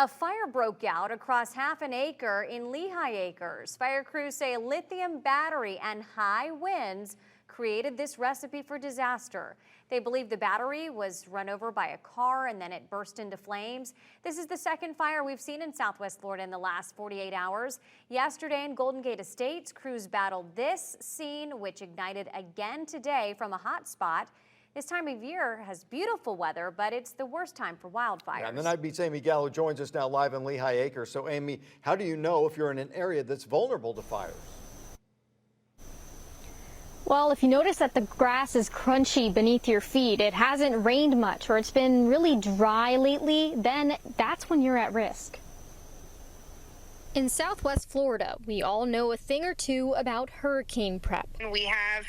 A fire broke out across half an acre in Lehigh Acres. Fire crews say a lithium battery and high winds created this recipe for disaster. They believe the battery was run over by a car and then it burst into flames. This is the second fire we've seen in Southwest Florida in the last 48 hours. Yesterday in Golden Gate Estates, crews battled this scene, which ignited again today from a hot spot. This time of year has beautiful weather, but it's the worst time for wildfires. Yeah, and the Night Beat's Amy Gallo joins us now live in Lehigh Acres. So, Amy, how do you know if you're in an area that's vulnerable to fires? Well, if you notice that the grass is crunchy beneath your feet, it hasn't rained much, or it's been really dry lately, then that's when you're at risk. In Southwest Florida, we all know a thing or two about hurricane prep. We have,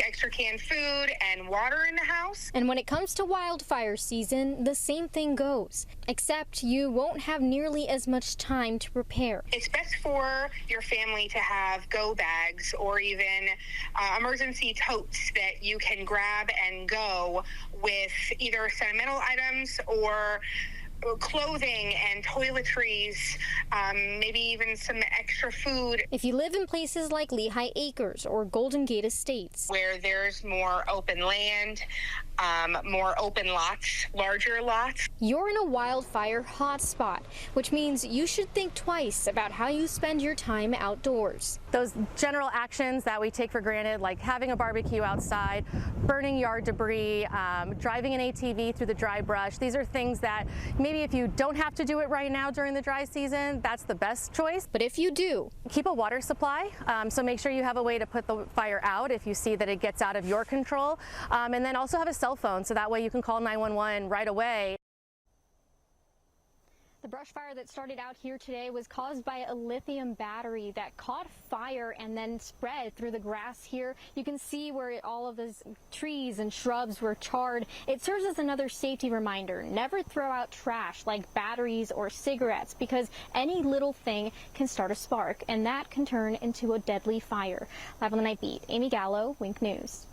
extra canned food and water in the house. And when it comes to wildfire season, the same thing goes, except you won't have nearly as much time to prepare. It's best for your family to have go bags or even emergency totes that you can grab and go with either sentimental items or clothing and toiletries, maybe even some extra food. If you live in places like Lehigh Acres or Golden Gate Estates, where there's more open land, more open lots, larger lots, you're in a wildfire hotspot, which means you should think twice about how you spend your time outdoors. Those general actions that we take for granted, like having a barbecue outside, burning yard debris, driving an ATV through the dry brush, these are things that maybe if you don't have to do it right now during the dry season, that's the best choice. But if you do, keep a water supply, so make sure you have a way to put the fire out if you see that it gets out of your control, and then also have a cell phone so that way you can call 911 right away. The brush fire that started out here today was caused by a lithium battery that caught fire and then spread through the grass here. You can see where all of those trees and shrubs were charred. It serves as another safety reminder. Never throw out trash like batteries or cigarettes, because any little thing can start a spark and that can turn into a deadly fire. Live on the Night Beat, Amy Gallo, Wink News.